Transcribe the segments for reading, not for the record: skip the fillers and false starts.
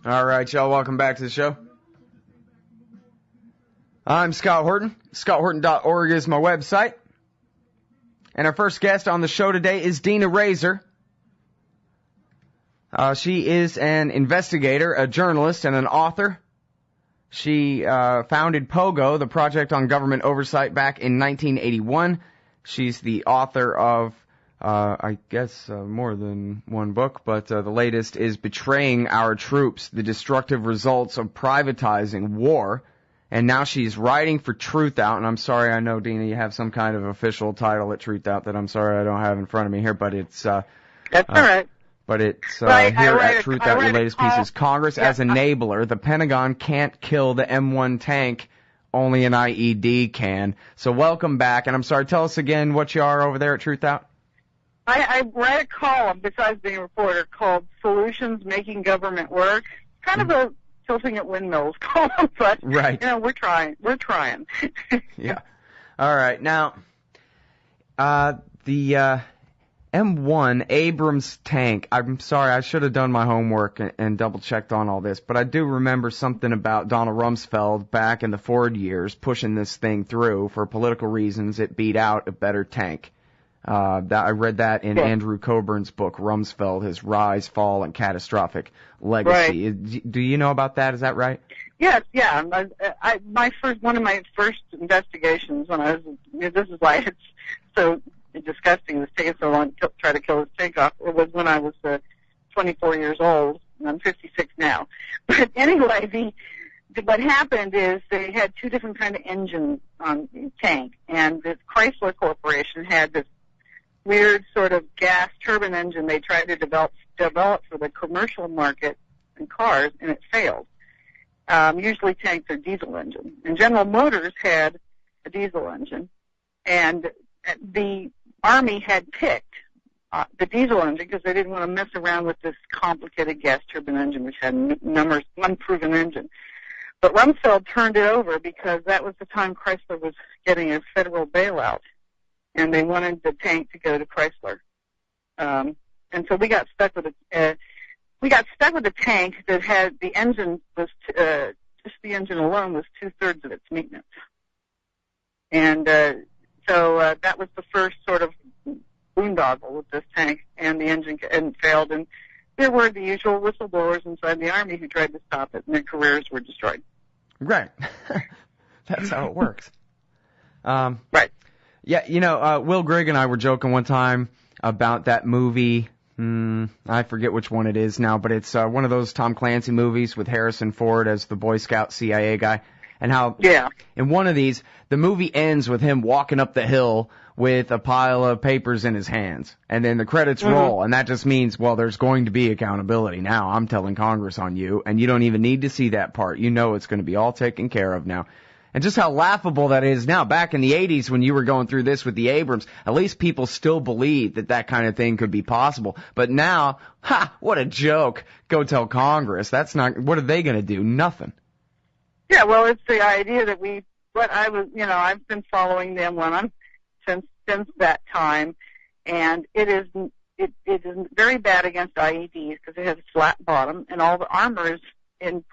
All right, y'all, welcome back to the show. I'm Scott Horton. ScottHorton.org is my website. And our first guest on the show today is Dina Rasor. She is an investigator, a journalist, and an author. She founded POGO, the Project on Government Oversight, back in 1981. She's the author of more than one book, but the latest is Betraying Our Troops, the Destructive Results of Privatizing War. And now she's writing for Truth Out, and I'm sorry, I know, Dina, you have some kind of official title at Truth Out that I'm sorry I don't have in front of me here, but it's... That's all right. But it's here at Truth Out, your latest piece is Congress as Enabler. The Pentagon can't kill the M1 tank, only an IED can. So welcome back, and I'm sorry, tell us again what you are over there at Truth Out. I write a column, besides being a reporter, called Solutions Making Government Work. Kind of a tilting at windmills column, but, right. We're trying. Yeah. All right. Now, the M1 Abrams tank, I'm sorry, I should have done my homework and double-checked on all this, but I do remember something about Donald Rumsfeld back in the Ford years pushing this thing through. For political reasons, it beat out a better tank. I read that in Andrew Coburn's book, Rumsfeld, His Rise, Fall, and Catastrophic Legacy. Right. Do you know about that? Is that right? Yes, yeah. One of my first investigations when this is why it's so disgusting, it's taken so long to try to kill this tank off, it was when I was 24 years old, and I'm 56 now. But anyway, what happened is they had two different kind of engines on the tank, and the Chrysler Corporation had this weird sort of gas turbine engine they tried to develop for the commercial market in cars, and it failed. Usually tanks are diesel engines. And General Motors had a diesel engine, and the Army had picked the diesel engine because they didn't want to mess around with this complicated gas turbine engine, which had unproven engine. But Rumsfeld turned it over because that was the time Chrysler was getting a federal bailout, and they wanted the tank to go to Chrysler. And so we got stuck with a tank that had the engine was just the engine alone was 2/3 of its maintenance, and so that was the first sort of boondoggle with this tank, and the engine failed, and there were the usual whistleblowers inside the Army who tried to stop it, and their careers were destroyed. Right. That's how it works. Right. Yeah, Will Grigg and I were joking one time about that movie. I forget which one it is now, but it's one of those Tom Clancy movies with Harrison Ford as the Boy Scout CIA guy. And how in one of these, the movie ends with him walking up the hill with a pile of papers in his hands. And then the credits roll, and that just means, well, there's going to be accountability. Now I'm telling Congress on you, and you don't even need to see that part. You know it's going to be all taken care of now. And just how laughable that is now. Back in the 80s when you were going through this with the Abrams, at least people still believed that kind of thing could be possible. But now, what a joke. Go tell Congress. What are they going to do? Nothing. Yeah, well, it's the idea that I've been following them since that time, and it is very bad against IEDs because it has a flat bottom, and all the armor is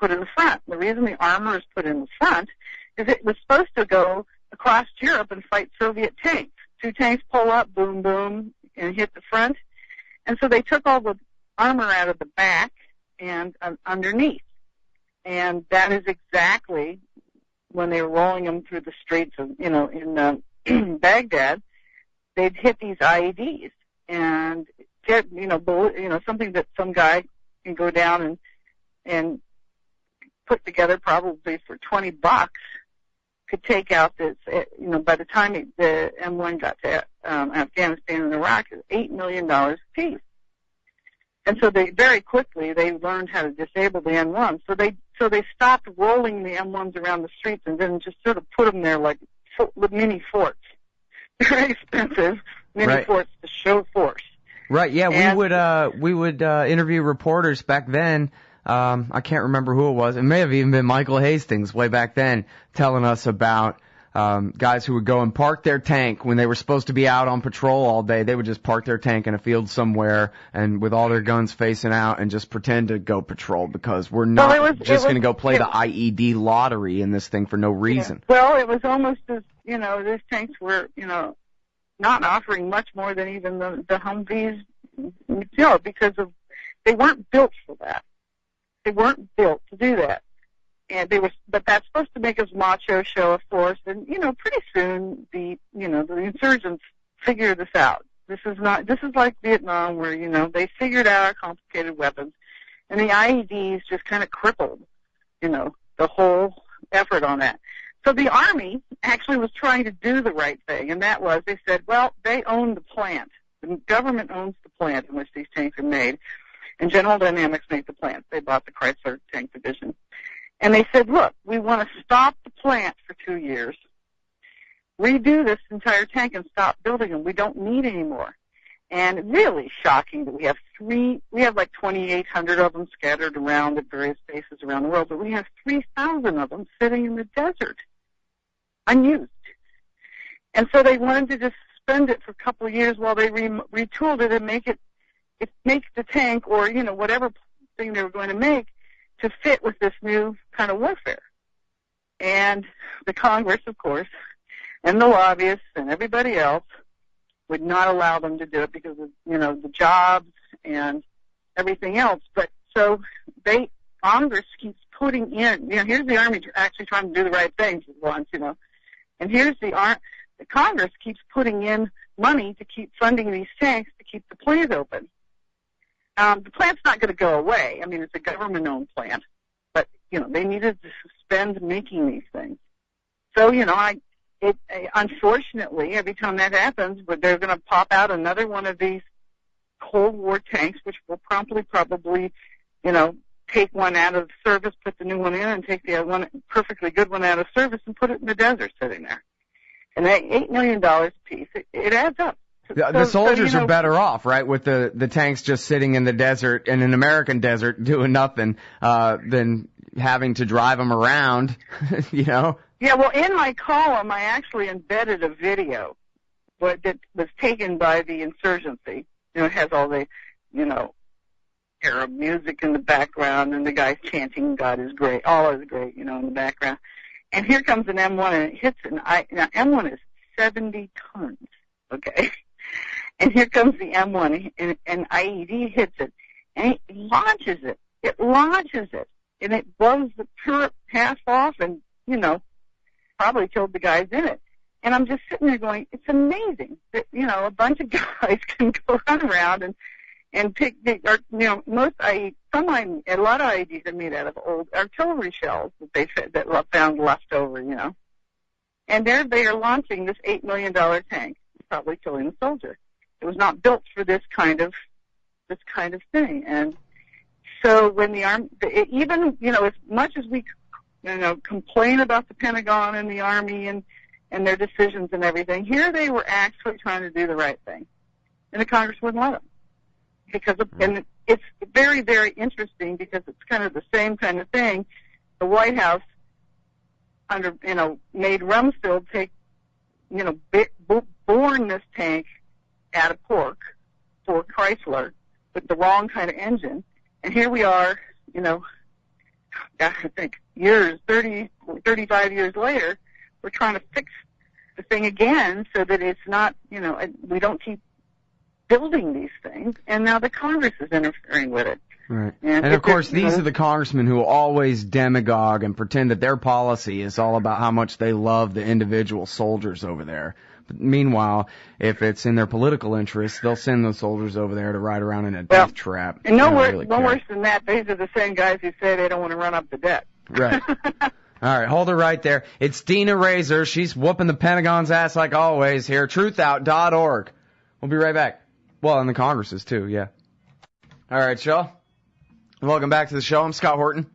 put in the front. The reason the armor is put in the front is it was supposed to go across Europe and fight Soviet tanks. Two tanks pull up, boom, boom, and hit the front. And so they took all the armor out of the back and underneath. And that is exactly when they were rolling them through the streets of, in Baghdad, they'd hit these IEDs and get, something that some guy can go down and put together probably for $20 could take out this, by the time the M1 got to Afghanistan and Iraq, it was $8 million a piece. And so they very quickly they learned how to disable the M1. So they stopped rolling the M1s around the streets and then just sort of put them there like mini forts. Very expensive mini forts to show force. Right. Yeah, and we would interview reporters back then. I can't remember who it was. It may have even been Michael Hastings way back then telling us about guys who would go and park their tank when they were supposed to be out on patrol all day. They would just park their tank in a field somewhere and with all their guns facing out and just pretend to go patrol because we're not just going to go play the IED lottery in this thing for no reason. Yeah. Well, it was almost as, these tanks were, not offering much more than even the Humvees, because they weren't built for that. They weren't built to do that. And but that's supposed to make us macho, show of force, and pretty soon the insurgents figure this out. This is like Vietnam, where they figured out our complicated weapons, and the IEDs just kind of crippled, the whole effort on that. So the Army actually was trying to do the right thing, and that was they said, well, they own the plant. The government owns the plant in which these tanks are made, and General Dynamics make the plant. They bought the Chrysler Tank Division. And they said, look, we want to stop the plant for 2 years, redo this entire tank and stop building them. We don't need any more. And really shocking that we have like 2,800 of them scattered around at various places around the world, but we have 3,000 of them sitting in the desert, unused. And so they wanted to just suspend it for a couple of years while they retooled it and make the tank or, whatever thing they were going to make to fit with this new kind of warfare. And the Congress, of course, and the lobbyists and everybody else would not allow them to do it because of, the jobs and everything else. But so Congress keeps putting in, here's the Army actually trying to do the right thing for once, and here's the Congress keeps putting in money to keep funding these tanks to keep the plant open. The plant's not going to go away. I mean, it's a government-owned plant, but they needed to suspend making these things. So unfortunately, every time that happens, they're going to pop out another one of these Cold War tanks, which will promptly probably, take one out of service, put the new one in, and take the other one, perfectly good one out of service, and put it in the desert sitting there. And that $8 million a piece, it adds up. The soldiers are better off, right, with the tanks just sitting in the desert, in an American desert, doing nothing, than having to drive them around, Yeah, well, in my column, I actually embedded a video that was taken by the insurgency. It has all the, Arab music in the background, and the guys chanting, God is great, all is great, in the background. And here comes an M1, and it hits now, M1 is 70 tons, okay? And here comes the M1, and IED hits it, and it launches it. It launches it, and it blows the turret half off, and, probably killed the guys in it. And I'm just sitting there going, it's amazing that, a bunch of guys can go run around and pick, most IEDs, a lot of IEDs are made out of old artillery shells that were found left over, And they are launching this $8 million tank, probably killing a soldier. It was not built for this kind of thing. And so when the Army, even, as much as we, complain about the Pentagon and the Army and their decisions and everything, here they were actually trying to do the right thing. And the Congress wouldn't let them. And it's very, very interesting because it's kind of the same kind of thing. The White House made Rumsfeld take, born this tank out of pork for Chrysler with the wrong kind of engine. And here we are, I think 35 years later, we're trying to fix the thing again so that it's not, we don't keep building these things. And now the Congress is interfering with it. Right. And of course, these are the congressmen who always demagogue and pretend that their policy is all about how much they love the individual soldiers over there. But meanwhile, if it's in their political interests, they'll send those soldiers over there to ride around in a death trap. And no worse than that, these are the same guys who say they don't want to run up the debt. Right. All right, hold her right there. It's Dina Rasor. She's whooping the Pentagon's ass like always here. Truthout.org. We'll be right back. Well, and the Congresses too, yeah. All right, y'all. Welcome back to the show. I'm Scott Horton.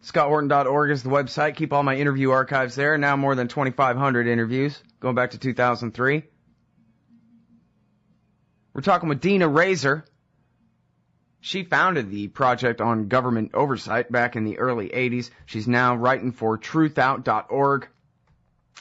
ScottHorton.org is the website. Keep all my interview archives there. Now more than 2,500 interviews, going back to 2003. We're talking with Dina Rasor. She founded the Project on Government Oversight back in the early 80s. She's now writing for Truthout.org.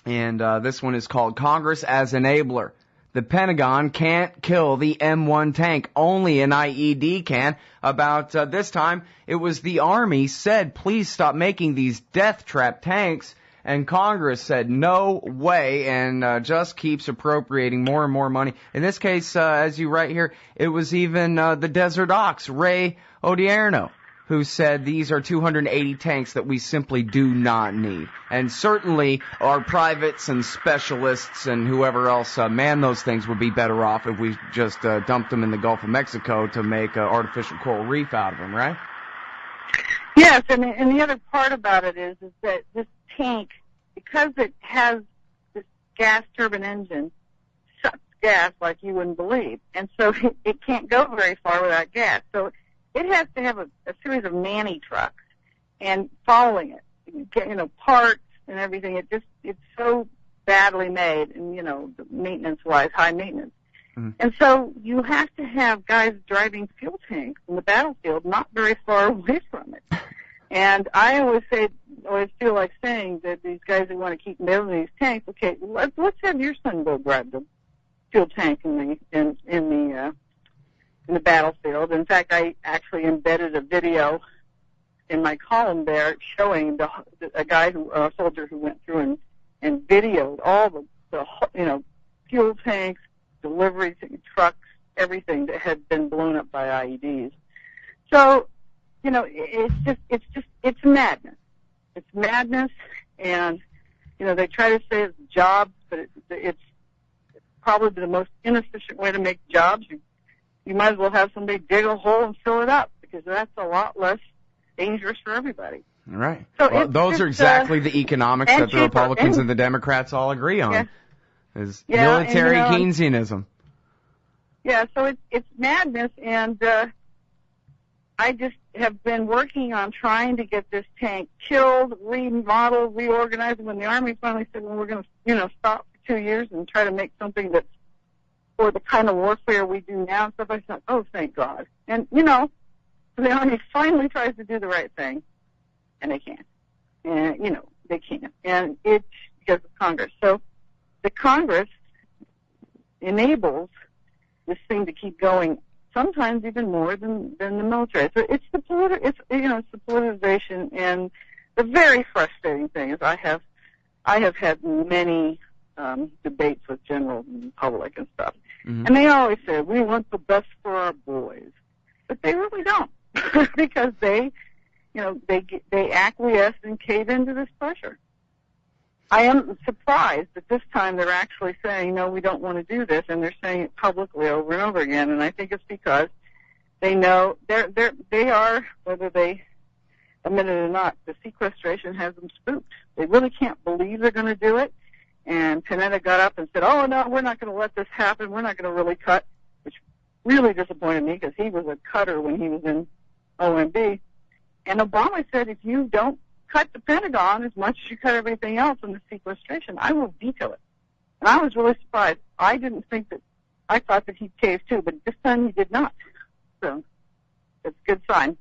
And this one is called Congress as Enabler. The Pentagon can't kill the M1 tank. Only an IED can. About this time, it was the Army said, please stop making these death trap tanks. And Congress said, no way, and just keeps appropriating more and more money. In this case, as you write here, it was even the Desert Ox, Ray Odierno, who said these are 280 tanks that we simply do not need. And certainly our privates and specialists and whoever else man those things would be better off if we just dumped them in the Gulf of Mexico to make artificial coral reef out of them, right? Yes, and the other part about it is that this tank, because it has this gas turbine engine, sucks gas like you wouldn't believe. And so it can't go very far without gas. So it has to have a series of nanny trucks and following it, parts and everything. It's so badly made and, maintenance-wise, high maintenance. Mm-hmm. And so you have to have guys driving fuel tanks in the battlefield not very far away from it. And I always feel like saying that these guys who want to keep building these tanks, okay, let's have your son go drive the fuel tank in the battlefield. In fact, I actually embedded a video in my column there showing a soldier who went through and videoed all the fuel tanks, delivery trucks, everything that had been blown up by IEDs. So, it's madness. It's madness, and, they try to say it's jobs, but it's probably the most inefficient way to make jobs. You might as well have somebody dig a hole and fill it up, because that's a lot less dangerous for everybody. Right. So those are exactly the economics that the Republicans and the Democrats all agree on, is military Keynesianism. Yeah, so it's madness, and I just have been working on trying to get this tank killed, remodeled, reorganized. When the Army finally said, well, we're going to, stop for 2 years and try to make something that's for the kind of warfare we do now and stuff, I thought, oh, thank God. And, the Army finally tries to do the right thing, and they can't. And, they can't. And it's because of Congress. So the Congress enables this thing to keep going, sometimes even more than the military. So it's the politicization, and the very frustrating thing is I have had many debates with generals and public and stuff, mm-hmm. and they always say we want the best for our boys, but they really don't, because they acquiesce and cave into this pressure. I am surprised that this time they're actually saying, no, we don't want to do this, and they're saying it publicly over and over again, and I think it's because they know they are, whether they admit it or not, the sequestration has them spooked. They really can't believe they're going to do it, and Panetta got up and said, oh, no, we're not going to let this happen, we're not going to really cut, which really disappointed me because he was a cutter when he was in OMB, and Obama said, if you don't cut the Pentagon as much as you cut everything else in the sequestration, I will veto it. And I was really surprised. I thought that he'd cave too, but this time he did not. So it's a good sign.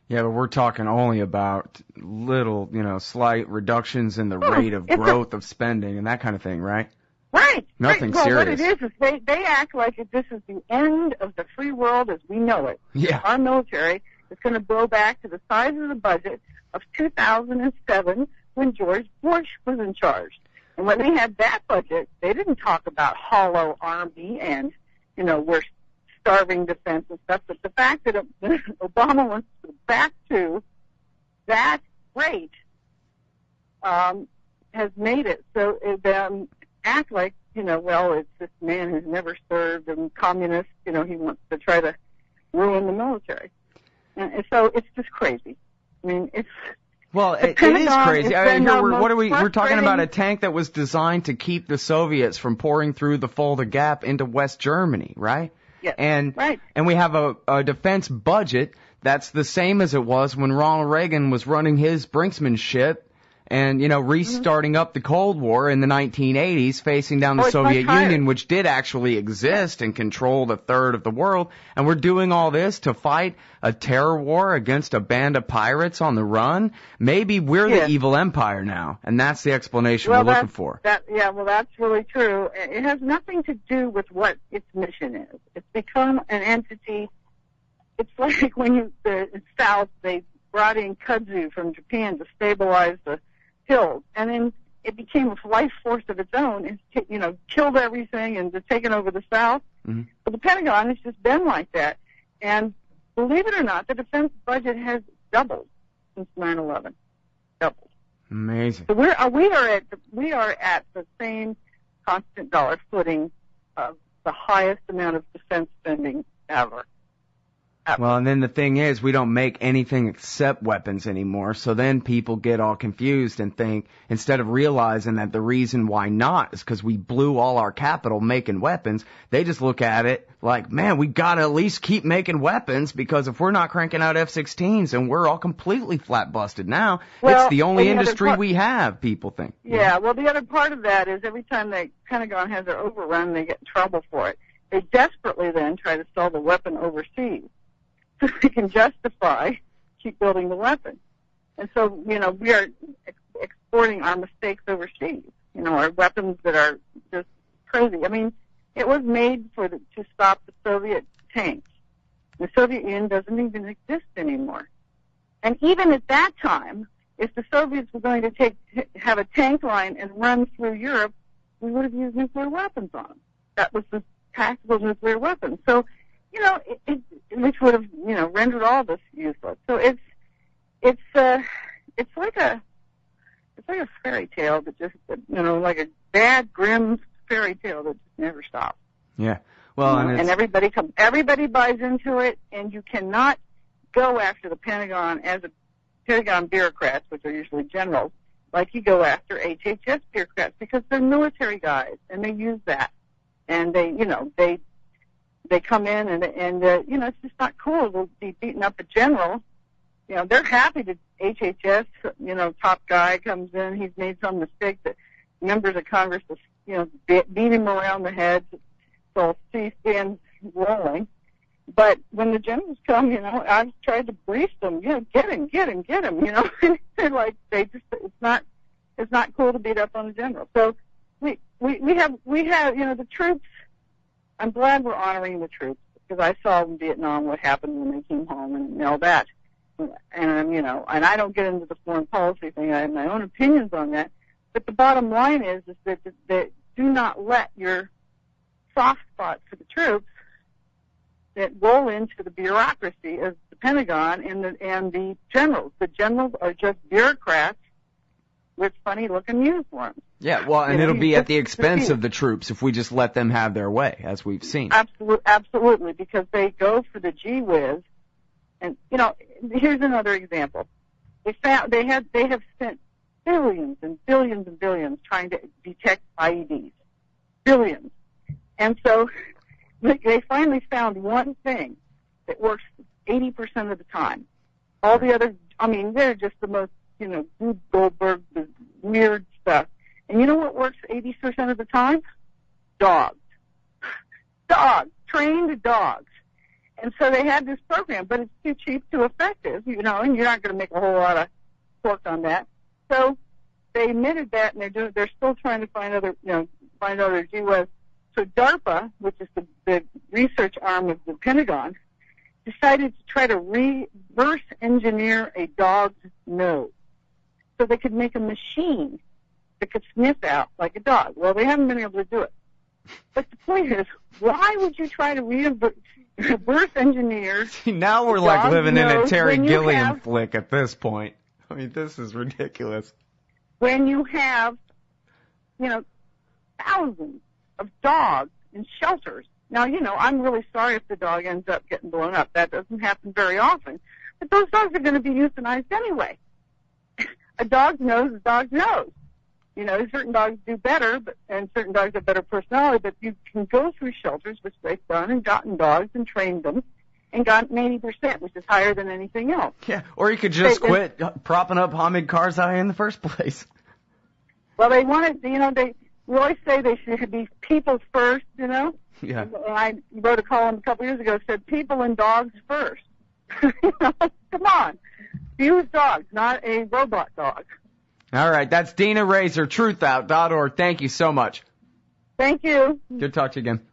Yeah, but we're talking only about little, slight reductions in the rate of growth of spending and that kind of thing, right? Right. Nothing right. serious. Well, what it is they act like this is the end of the free world as we know it. Yeah. Our military is going to go back to the size of the budget of 2007 when George Bush was in charge. And when they had that budget, they didn't talk about hollow army and, we're starving defense and stuff. But the fact that Obama wants to go back to that rate has made it so they act like, well, it's this man who's never served and communist, he wants to try to ruin the military. And so it's just crazy. I mean, it is crazy. We're talking about a tank that was designed to keep the Soviets from pouring through the Fulda Gap into West Germany, right? Yes. And we have a defense budget that's the same as it was when Ronald Reagan was running his brinksmanship and, restarting up the Cold War in the 1980s, facing down the Soviet Union, which did actually exist and controlled a third of the world. And we're doing all this to fight a terror war against a band of pirates on the run. Maybe we're the evil empire now, and that's the explanation we're looking for. That's really true. It has nothing to do with what its mission is. It's become an entity. It's like when the South, they brought in kudzu from Japan to stabilize the hills, and then it became a life force of its own and, killed everything and just taken over the South. Mm-hmm. But the Pentagon has just been like that. And believe it or not, the defense budget has doubled since 9/11. Doubled. Amazing. So we are at the same constant dollar footing of the highest amount of defense spending ever. Well, and then the thing is, we don't make anything except weapons anymore, so then people get all confused and think, instead of realizing that the reason why not is because we blew all our capital making weapons, they just look at it like, man, we gotta at least keep making weapons, because if we're not cranking out F-16s and we're all completely flat busted now, it's the only industry we have, people think. Yeah, well, the other part of that is every time the Pentagon has their overrun, they get in trouble for it. They desperately then try to sell the weapon overseas, so they can justify keep building the weapon. And so, we are exporting our mistakes overseas, our weapons that are just crazy. I mean, it was made to stop the Soviet tanks. The Soviet Union doesn't even exist anymore. And even at that time, if the Soviets were going to have a tank line and run through Europe, we would have used nuclear weapons on them. That was the tactical nuclear weapon. So, which would have, rendered all this useless. So it's like a fairy tale that just, like a bad, grim fairy tale that just never stops. Yeah. Well, and everybody buys into it, and you cannot go after the Pentagon as a Pentagon bureaucrats, which are usually generals, like you go after HHS bureaucrats, because they're military guys, and they use that. And they come in and it's just not cool to be beating up a general. They're happy that HHS, top guy comes in, he's made some mistake that members of Congress, beat him around the head, so C-SPAN's rolling. But when the generals come, I've tried to brief them, get him. They're like, it's not cool to beat up on the general. So we have, the troops. I'm glad we're honoring the troops, because I saw in Vietnam what happened when they came home and all that. And, and I don't get into the foreign policy thing. I have my own opinions on that. But the bottom line is that do not let your soft spots for the troops that roll into the bureaucracy of the Pentagon and the generals. The generals are just bureaucrats with funny-looking uniforms. Yeah, well, and it'll be at the expense of the troops if we just let them have their way, as we've seen. Absolutely, because they go for the gee whiz. And here's another example. They have spent billions and billions and billions trying to detect IEDs, billions. And so they finally found one thing that works 80% of the time. All the others, they're just the most, Rube Goldberg, the weird stuff. And you know what works 80% of the time? Dogs. Trained dogs. And so they had this program, but it's too cheap, too effective, and you're not going to make a whole lot of pork on that. So they admitted that, and they're still trying to find other GWAS. So DARPA, which is the research arm of the Pentagon, decided to try to reverse engineer a dog's nose, so they could make a machine that could sniff out like a dog. Well, they haven't been able to do it. But the point is, why would you try to reverse engineer? See, now we're like living in a Terry Gilliam flick at this point. This is ridiculous. When you have, thousands of dogs in shelters. Now, I'm really sorry if the dog ends up getting blown up. That doesn't happen very often. But those dogs are going to be euthanized anyway. A dog's nose is a dog's nose. Certain dogs do better, and certain dogs have better personality, but you can go through shelters, which they've done, and gotten dogs and trained them, and got 80%, which is higher than anything else. Yeah, or you could just quit propping up Hamid Karzai in the first place. Well, they wanted, we always say they should be people first, Yeah. I wrote a column a couple years ago that said people and dogs first. Come on. Use dogs, not a robot dog. All right, that's Dina Rasor, truthout.org. Thank you so much. Thank you. Good to talk to you again.